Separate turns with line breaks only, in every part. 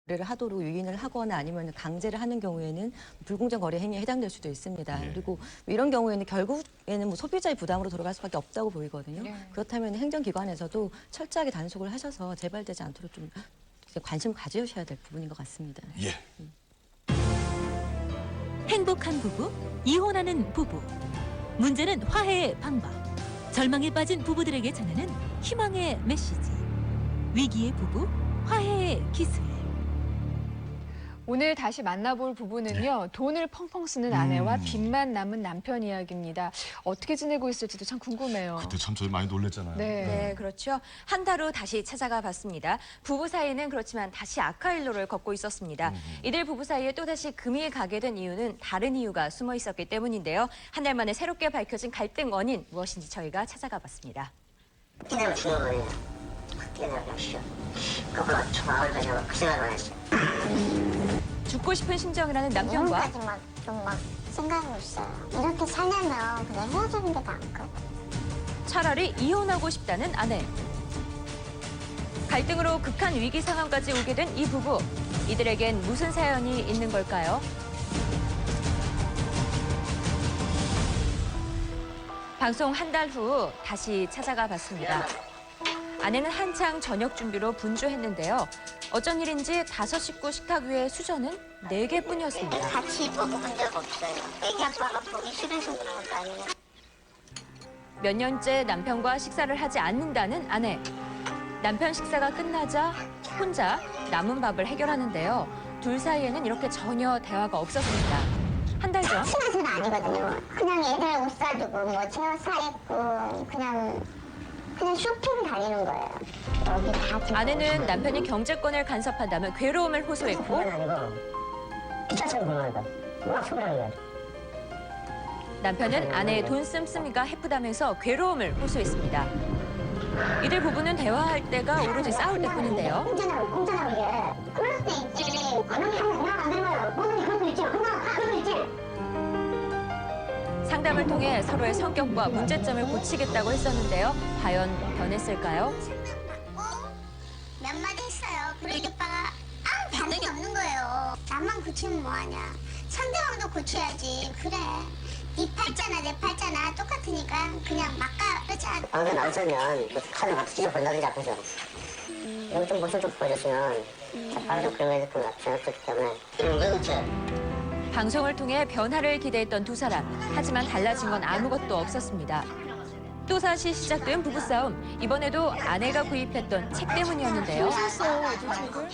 거래를 하도록 유인을 하거나 아니면 강제를 하는 경우에는 불공정 거래 행위에 해당될 수도 있습니다. 그리고 이런 경우에는 결국에는 소비자의 부담으로 돌아갈 수밖에 없다고 보이거든요. 그렇다면 행정기관에서도 철저하게 단속을 하셔서 재발되지 않도록 좀 관심 가지셔야 될 부분인 것 같습니다.
예.
행복한 부부, 이혼하는 부부. 문제는 화해의 방법. 절망에 빠진 부부들에게 전하는 희망의 메시지. 위기의 부부, 화해의 기술.
오늘 다시 만나볼 부부는요. 돈을 펑펑 쓰는 아내와 빚만 남은 남편 이야기입니다. 어떻게 지내고 있을지도 참 궁금해요.
그때 참 저희 많이 놀랬잖아요.
네, 그렇죠. 한 달 후 다시 찾아가 봤습니다. 부부 사이는 그렇지만 다시 악화일로를 걷고 있었습니다. 이들 부부 사이에 또다시 금이 가게 된 이유는 다른 이유가 숨어 있었기 때문인데요. 한 달 만에 새롭게 밝혀진 갈등 원인 무엇인지 저희가 찾아가 봤습니다.
그때는 죽어버려요. 그때는 역시 그거 정말 그 생각을 했어요.
죽고 싶은 심정이라는 남편과
지금까지 막 생각하고 있어요. 이렇게 살려면 그냥 헤어지는 게 나을까?
차라리 이혼하고 싶다는 아내. 갈등으로 극한 위기 상황까지 오게 된 이 부부. 이들에겐 무슨 사연이 있는 걸까요? 방송 한 달 후 다시 찾아가 봤습니다. 아내는 한창 저녁 준비로 분주했는데요. 어쩐 일인지 5식구 식탁 위에 수저는 4개뿐이었습니다.
같이 먹어본 적 없어요. 애기 아빠가 보기 싫어서 그런 것도 아니에요.
몇 년째 남편과 식사를 하지 않는다는 아내. 남편 식사가 끝나자 혼자 남은 밥을 해결하는데요. 둘 사이에는 이렇게 전혀 대화가 없었습니다. 한 달 전
친한 아니거든요. 그냥 애들 옷 사주고 뭐 제 옷 사입고 그냥 쇼핑 다니는 거예요. 여기 다 지금
아내는 남편이 경제권을 간섭한다며 괴로움을 호소했고
아니고 귀찮아서 그러는 거. 막 소리하는 거야.
남편은 아내의 돈 씀씀이가 해프다면서 괴로움을 호소했습니다. 이들 부부는 대화할 때가 오로지 싸울 때뿐인데요.
공전하고 이게 그럴 때 있지. 하면 안 되는 거예요. 모든 그것도 있지. 하나 그것도 있지.
상담을 통해 서로의 성격과 문제점을 고치겠다고 했었는데요. 과연 변했을까요?
몇 마디 했어요. 그러니 오빠가 아무 반응이 없는 거예요. 나만 고치면 뭐하냐. 상대방도 고쳐야지. 그래. 네 팔자나 내 팔자나 똑같으니까 그냥 막가르자.
방금 나오면 칼을 막 찢어버린다든지 앞에서 여기 좀 모습 좀 보여줬으면 바로 좀 그런 거 생각했기 때문에 왜 그렇지?
방송을 통해 변화를 기대했던 두 사람. 하지만 달라진 건 아무것도 없었습니다. 또다시 시작된 부부싸움. 이번에도 아내가 구입했던 책 때문이었는데요.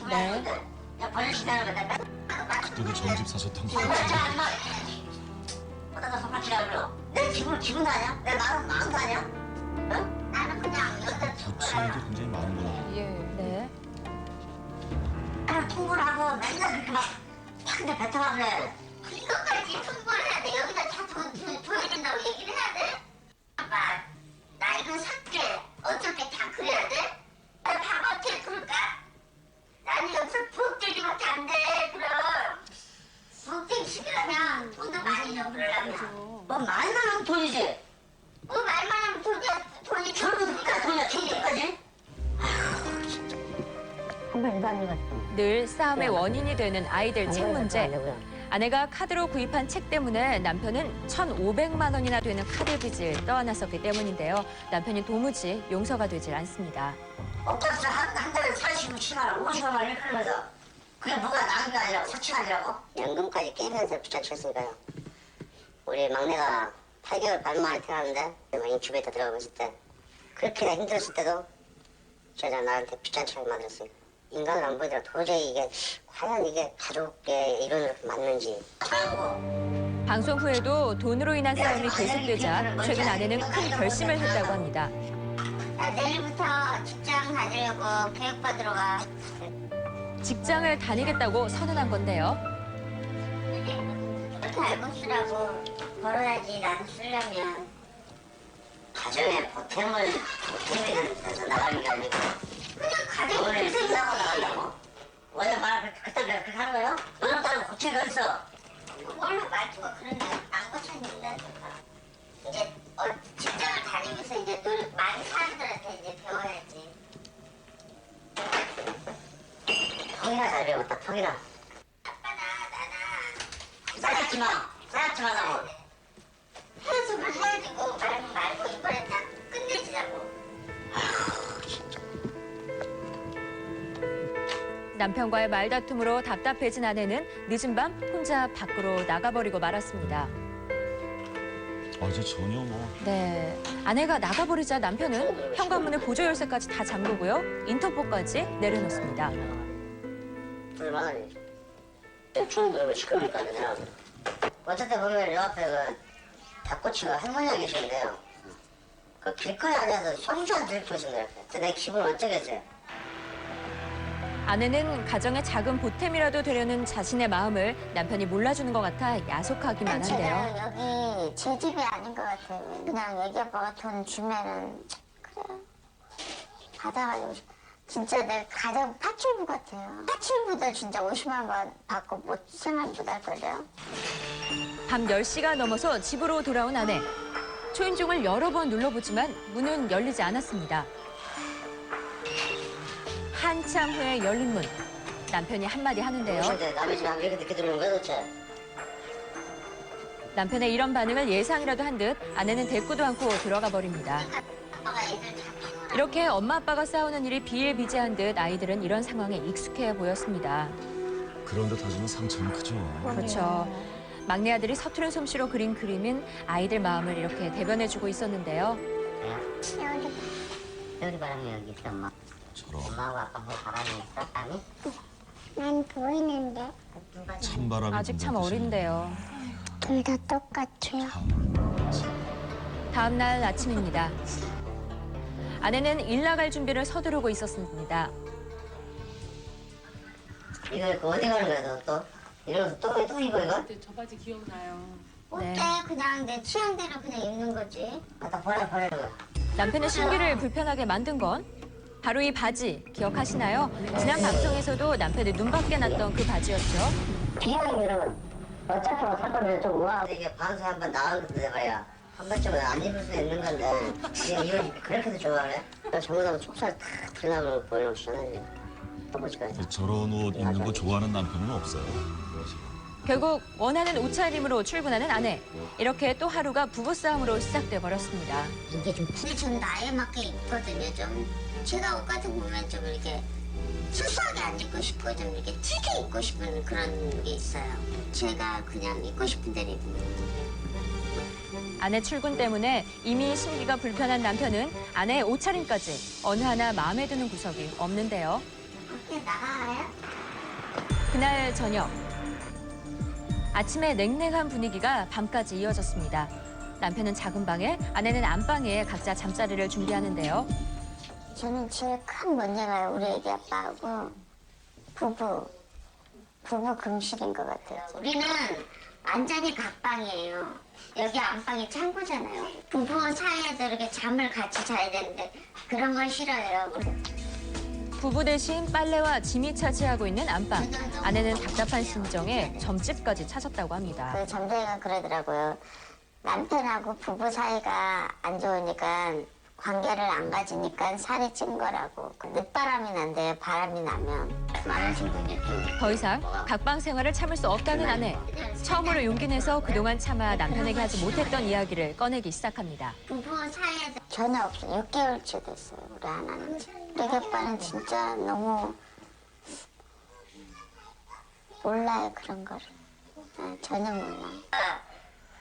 네.
그때도 전집 사셨던 거 같아요.
어디다 손가락질하고 내 기분도 아니야? 내 마음도 아니야? 응? 나는 그냥 여기다
부침이 굉장히 많은구나.
예.
네.
통보를 하고 맨날 그렇게 막 근데 뱉어가 그래. 이것까지 통보를 해야 돼. 여기다 다 돈이 된다고 얘기를 해야 돼? 아빠, 나 이거 살게. 어차피 다 그래야 돼? 나 밥 어떻게 그럴까? 나는 여기서 부엌 들기밖에 안 돼. 그럼 부엌 들기 싫으면 돈도 많이 줘 그러려면. 뭐 말만 하면 돈이지. 뭐 말만 하면 돈이야. 돈이 결혼이니까 돈이야. 돈이까지. 한번 일도 안 읽었어.
늘 싸움의 원인이 되는 아이들 책 문제. 아내가 카드로 구입한 책 때문에 남편은 1,500만 원이나 되는 카드 빚을 떠안았었기 때문인데요. 남편이 도무지 용서가 되질 않습니다.
오빠스 한 달에 47만 원, 50만 원 이렇게 하면서 그게 뭐가 나은 게 아니라고 사칭하려고? 연금까지 깨면서 부착했으니까요. 우리 막내가 8개월 반 만에 태어났는데 인큐베이터 들어가고 있을 때 그렇게 힘들었을 때도 제가 나한테 빚잔치를 만들었어요. 인간을 안 보이더라. 도저히 이게 과연 이게 가족의 이론으로 맞는지.
방송 후에도 돈으로 인한 싸움이 계속되자 최근 아내는 큰 결심을 했다고 합니다.
내일부터 직장 다니려고 교육받으러 가.
직장을 다니겠다고 선언한 건데요.
알고 쓰라고 벌어야지 나도 쓰려면. 가정에 보탬을 데서 나가는 게 아니고 그냥 가정을 쓴다고 나간다고? 원래 말 그때 내가 그렇게 하는 거예요? 너는 따로 고치가 있어. 원래 말투가 그런데 안 고쳤는데 이제 직장을 다니면서 이제 늘 많이 사람들한테 이제 배워야지. 거기 턱이나 잘 배웠다, 턱이나. 싸잡지 마, 싸잡지 말라고. 해석을 해가지고 말고 이번에 딱 끝내주자고.
남편과의 말다툼으로 답답해진 아내는 늦은 밤 혼자 밖으로 나가버리고 말았습니다.
어제 전혀 뭐
네, 아내가 나가버리자 남편은 현관문의 보조 열쇠까지 다 잠그고요. 인터폰까지 내려놓습니다.
불만하니. 대충 시끄러우니까 그냥. 어쨌든 보면 요 앞에 그 닭꼬치가 할머니가 계시는데요. 그 길거리 안에서 손수안 들고 계신거예요. 내 기분 어쩌겠어요.
아내는 가정의 작은 보탬이라도 되려는 자신의 마음을 남편이 몰라주는 것 같아 야속하기만 한데요.
제가 여기 제 집이 아닌 것 같아요. 그냥 애기 아빠가 돈 주면은 그래 받아가지고 진짜 내 가정 파출부 같아요. 파출부들 진짜 50만 원 받고 못 생활 못할 거예요.
밤 10시가 넘어서 집으로 돌아온 아내. 초인종을 여러 번 눌러보지만 문은 열리지 않았습니다. 한참 후에 열린 문. 남편이 한마디 하는데요.
근데 남의 집에 왜 이렇게 늦게 들어오는 거야 도대체?
남편의 이런 반응을 예상이라도 한 듯 아내는 대꾸도 않고 들어가 버립니다.
아빠가 애들 잡히고
이렇게 엄마 아빠가 싸우는 일이 비일비재한 듯 아이들은 이런 상황에 익숙해 보였습니다.
그런 듯 하지만 상처는 크죠.
그렇죠. 막내 아들이 서투른 솜씨로 그린 그림은 아이들 마음을 이렇게 대변해주고 있었는데요.
여기 바람이 여기 있어 엄마.
저런
엄마하고 아빠하고 바람이 있어? 아니?
난 보이는데
찬바람이
아직 참
분다,
어린데요.
둘 다 똑같아요.
다음 날 아침입니다. 아내는 일 나갈 준비를 서두르고 있었습니다.
이거 어디 가는 거야 너 또? 이러면서 또 입어 이거?
네.
어때? 그냥 내 취향대로 그냥 입는 거지.
갖다 버려.
남편의 심기를 불편하게 만든 건 바로 이 바지 기억하시나요? 지난 방송에서도 남편의 눈밖에 났던 그 바지였죠.
비하면 어차피 살 거면 좀 우아하고 이게 반수 한번 나온 것도 해봐야 한 번쯤은 안 입을 수 있는 건데 이걸 그렇게도 좋아해? 잘못하면 촉살 탁 드러나면 보이는 거 시원하지. 떠보지까
저런 옷 입는 거 좋아하는 남편은 없어요.
결국 원하는 옷차림으로 출근하는 아내. 이렇게 또 하루가 부부싸움으로 시작돼 버렸습니다.
이게 좀
근데 전 나이에 맞게 입거든요. 좀 제가 옷 같은 거 보면 좀 이렇게 수수하게 안 입고 싶고 좀 이렇게 튀게 입고 싶은 그런 게 있어요. 제가 그냥 입고 싶은 대로 입는
아내 출근 때문에 이미 심기가 불편한 남편은 아내의 옷차림까지 어느 하나 마음에 드는 구석이 없는데요.
밖에 나가요?
그날 저녁. 아침에 냉랭한 분위기가 밤까지 이어졌습니다. 남편은 작은 방에, 아내는 안방에 각자 잠자리를 준비하는데요.
저는 제일 큰 문제가 우리 애기 아빠하고 부부 금실인 것 같아요. 우리는 완전히 각방이에요. 여기 안방이 창고잖아요. 부부 사이에도 이렇게 잠을 같이 자야 되는데 그런 건 싫어요.
부부 대신 빨래와 짐이 차지하고 있는 안방. 아내는 답답한 심정에 점집까지 찾았다고 합니다.
그 점쟁이가 그러더라고요. 남편하고 부부 사이가 안 좋으니까 관계를 안 가지니까 살이 찐 거라고. 늦바람이 난대 바람이 나면. 많으신 분이
더 이상 각방 생활을 참을 수 없다는 아내. 처음으로 용기 내서 그동안 참아 남편에게 하지 못했던 이야기를 꺼내기 시작합니다.
부부 사이에도 전혀 없어요. 6개월째 됐어요. 우리 하나는. 우리 아빠는 진짜 너무 몰라요 그런 거를. 전혀 몰라요.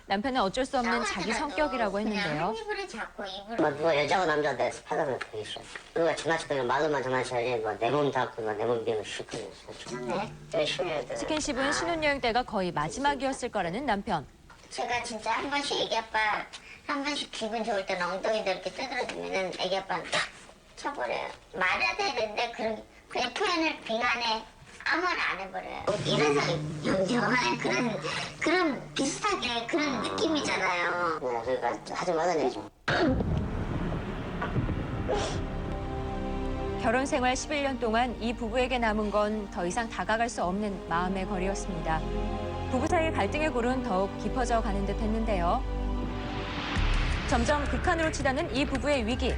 남편은 어쩔 수 없는 자기 성격이라고 했는데요.
입을 잡고 입을.
뭐 누가 여자고 남자인데 스파다면 그게 있어. 누가 장난쳐도 말로만 장난쳐야지 뭐 내 몸 닦고 내 몸 비우면 싫거든. 열심히
스킨십은 신혼여행 때가 거의 마지막이었을 거라는 남편.
제가 진짜 한 번씩 애기 아빠 한 번씩 기분 좋을 때 엉덩이도 이렇게 뜯어주면은 애기 아빠는 탁 쳐버려요. 말해야 되는데 그냥 표현을 빙하네. 아무 말 안 해버려요. 이래서 영정한 그런 비슷하게 그런 느낌이잖아요.
네, 그러니까 하지 말라는 얘기죠.
결혼 생활 11년 동안 이 부부에게 남은 건 더 이상 다가갈 수 없는 마음의 거리였습니다. 부부 사이의 갈등의 골은 더욱 깊어져 가는 듯 했는데요. 점점 극한으로 치닫는 이 부부의 위기.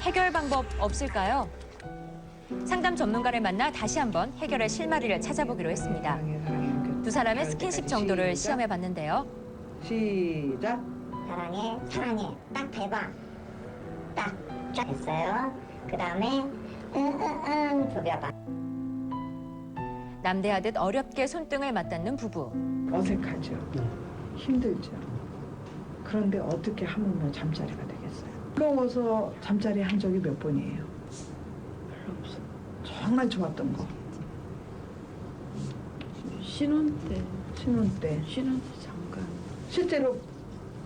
해결 방법 없을까요? 상담 전문가를 만나 다시 한번 해결의 실마리를 찾아보기로 했습니다. 두 사람의 스킨십 정도를 시험해 봤는데요.
시작.
사랑해, 사랑해. 딱 대봐. 딱 됐어요. 그 다음에 조겨봐.
남대하듯 어렵게 손등을 맞닿는 부부.
어색하죠. 힘들죠. 그런데 어떻게 하면 잠자리가 되겠어요? 부러워서 잠자리 한 적이 몇 번이에요? 별로 없어. 정말 좋았던 거.
신혼 때 잠깐.
실제로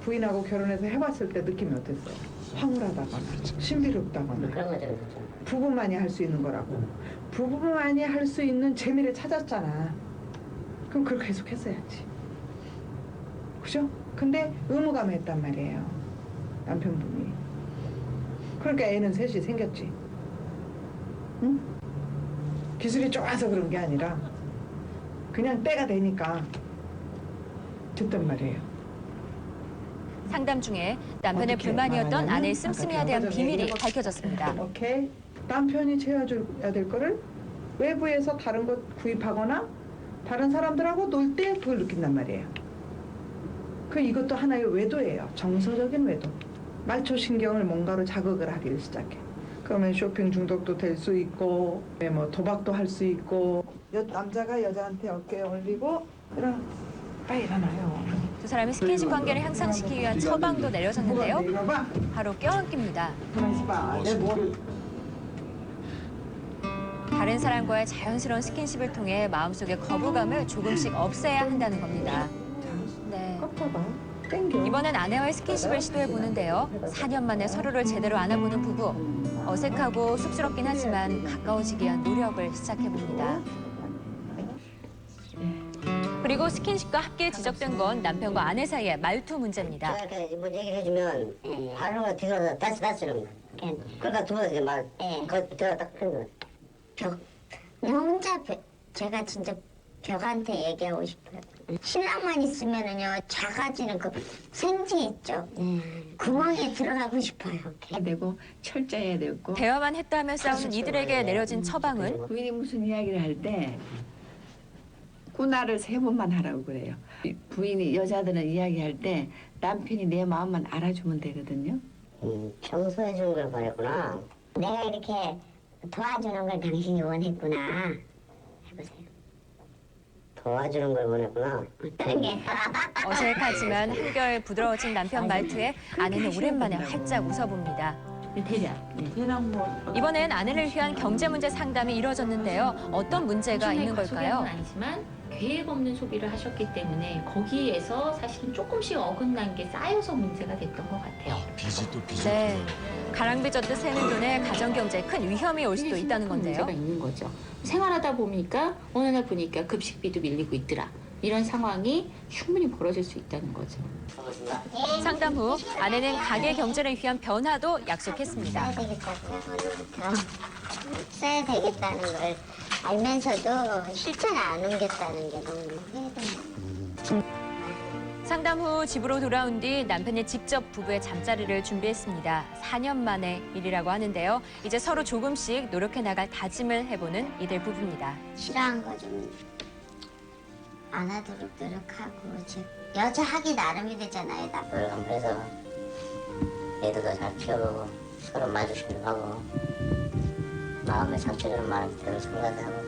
부인하고 결혼해서 해봤을 때 느낌이 어땠어요? 황홀하다거나 신비롭다거나
그런 거 좀.
부부만이 할 수 있는 거라고. 부부만이 할 수 있는 재미를 찾았잖아. 그럼 그걸 계속 했어야지. 그죠? 근데 의무감했단 말이에요. 남편분이. 그러니까 애는 셋이 생겼지. 응? 기술이 좋아서 그런 게 아니라 그냥 때가 되니까 됐단 말이에요.
상담 중에 남편의
어떻게
불만이었던
말하냐면
아내의 씀씀이에 대한
아까
비밀이
얘기해봤-
밝혀졌습니다.
오케이. 남편이 채워줘야 될 거를 외부에서 다른 것 구입하거나 다른 사람들하고 놀 때 그걸 느낀단 말이에요. 그 이것도 하나의 외도예요. 정서적인 외도. 말초신경을 뭔가로 자극을 하기를 시작해. 그러면 쇼핑 중독도 될 수 있고, 뭐 도박도 할 수 있고. 남자가 여자한테 어깨에 올리고 빨리 일어나요.
두 사람이 스킨십 관계를 향상시키기 위한 처방도 내려졌는데요.
내려봐.
바로 껴안기입니다.
가만있어 봐. 내 뭐.
다른 사람과의 자연스러운 스킨십을 통해 마음속의 거부감을 조금씩 없애야 한다는 겁니다. 네.
꺾어봐. 땡겨.
이번엔 아내와의 스킨십을 시도해 보는데요. 4년 만에 서로를 제대로 안아보는 부부. 어색하고 쑥스럽긴 하지만 가까워지기 위한 노력을 시작해 봅니다. 그리고 스킨십과 함께 지적된 건 남편과 아내 사이의 말투 문제입니다.
그러니까 뭐 얘기를 해주면 하는 거 뒤로 다시 이러는 거야. 그러니까 두 번째 말 그거 제가 딱 그런 거야.
나 혼자 제가 진짜 벽한테 얘기하고 싶어요. 신랑만 있으면은요 작아지는 그 생지 있죠. 구멍에 들어가고 싶어요.
되고 철저해야 되고.
대화만 했다 하며 싸우는 이들에게 내려진 처방은
부인이 무슨 이야기를 할 때 꾸나를 3번만 하라고 그래요. 부인이 여자들은 이야기할 때 남편이 내 마음만 알아주면 되거든요.
청소해 주는 걸 바랬구나.
내가 이렇게 도와주는 걸 당신이 원했구나. 해보세요.
도와주는 걸 원했구나.
어떤 게?
어색하지만 한결 부드러워진 남편 말투에 아내는 오랜만에 활짝 웃어봅니다.
대략 뭐
이번엔 아내를 위한 경제 문제 상담이 이뤄졌는데요. 어떤 문제가 있는 걸까요?
아니지만 계획 없는 소비를 하셨기 때문에 거기에서 사실은 조금씩 어긋난 게 쌓여서 문제가 됐던 것 같아요.
빚이 또 빚이
네.
없어요.
가랑비 젓듯 새는 돈에 가정 경제에 큰 위험이 올 수도 있다는 건데요.
문제가 있는 거죠. 생활하다 보니까 어느 날 보니까 급식비도 밀리고 있더라. 이런 상황이 충분히 벌어질 수 있다는 거죠.
상담 후 아내는 가게 경제를 위한 변화도 약속했습니다.
써야 되겠다는 걸 알면서도 실천 안 옮겼다는 게 너무
상담 후 집으로 돌아온 뒤 남편이 직접 부부의 잠자리를 준비했습니다. 4년 만의 일이라고 하는데요. 이제 서로 조금씩 노력해 나갈 다짐을 해보는 이들 부부입니다.
싫어한 거 좀 안 하도록 노력하고 여자 하기 나름이 되잖아요. 나.
노력 한번 해서 애들도 잘 키워보고 서로 마주치기도 하고 마음에 상처 주는 말들을 생각하고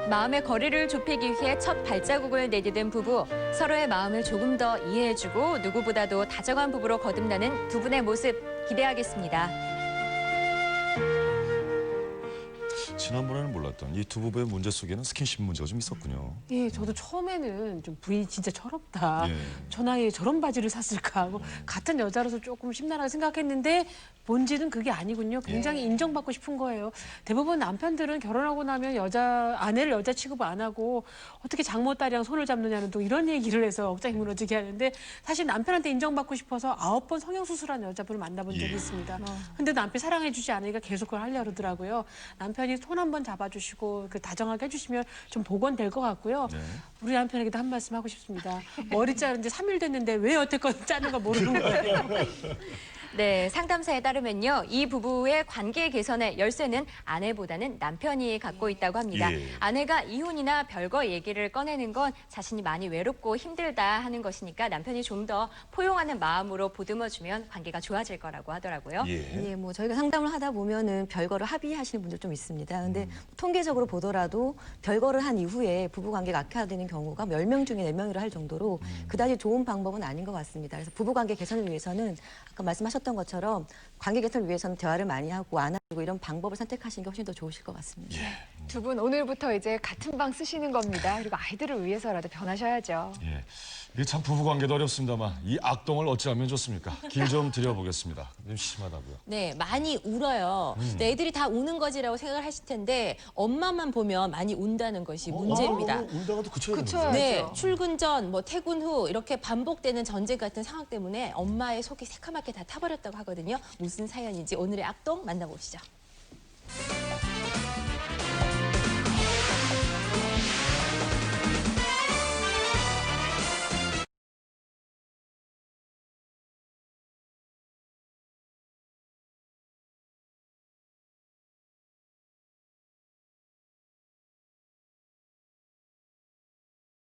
마음의 거리를 좁히기 위해 첫 발자국을 내디딘 부부. 서로의 마음을 조금 더 이해해주고 누구보다도 다정한 부부로 거듭나는 두 분의 모습 기대하겠습니다.
지난번에는 몰랐던 이 두 부부의 문제 속에는 스킨십 문제가 좀 있었군요.
예, 저도 처음에는 좀 부인이 진짜 철없다.
예.
저 나이에 저런 바지를 샀을까 하고 같은 여자로서 조금 심란하게 생각했는데 본질은 그게 아니군요. 굉장히 인정받고 싶은 거예요. 대부분 남편들은 결혼하고 나면 아내를 여자 취급 안 하고 어떻게 장모딸이랑 손을 잡느냐는 또 이런 얘기를 해서 억장이 무너지게 하는데 사실 남편한테 인정받고 싶어서 9번 성형수술한 여자분을 만나본 적이 있습니다. 근데 남편이 사랑해주지 않으니까 계속 그걸 하려고 그러더라고요. 남편이 손 한번 잡아주시고 그 다정하게 해주시면 좀 복원될 것 같고요.
네.
우리 남편에게도 한 말씀 하고 싶습니다. 머리 자른 지 3일 됐는데 왜 여태껏 자는 거 모르는 거예요.
네, 상담사에 따르면요. 이 부부의 관계 개선의 열쇠는 아내보다는 남편이 갖고 있다고 합니다.
예.
아내가 이혼이나 별거 얘기를 꺼내는 건 자신이 많이 외롭고 힘들다 하는 것이니까 남편이 좀 더 포용하는 마음으로 보듬어주면 관계가 좋아질 거라고 하더라고요.
예.
예, 뭐 저희가 상담을 하다 보면은 별거를 합의하시는 분들 좀 있습니다. 근데 통계적으로 보더라도 별거를 한 이후에 부부 관계가 악화되는 경우가 10명 중에 4명이라 할 정도로 그다지 좋은 방법은 아닌 것 같습니다. 그래서 부부 관계 개선을 위해서는 아까 말씀하셨던 것처럼 관계 개선을 위해서는 대화를 많이 하고 안아주고 이런 방법을 선택하시는 게 훨씬 더 좋으실 것 같습니다.
두 분 오늘부터 이제 같은 방 쓰시는 겁니다. 그리고 아이들을 위해서라도 변하셔야죠.
예. 이게 참 부부 관계도 어렵습니다만 이 악동을 어찌하면 좋습니까? 길 좀 드려보겠습니다. 좀 심하다고요.
네, 많이 울어요. 근데 애들이 다 우는 거지라고 생각을 하실 텐데 엄마만 보면 많이 운다는 것이 문제입니다.
울다가도 그쳐야 되는
그쳐요.
거죠?
네, 출근 전, 뭐 퇴근 후 이렇게 반복되는 전쟁 같은 상황 때문에 엄마의 속이 새카맣게 다 타버렸다고 하거든요. 무슨 사연인지 오늘의 악동 만나보시죠.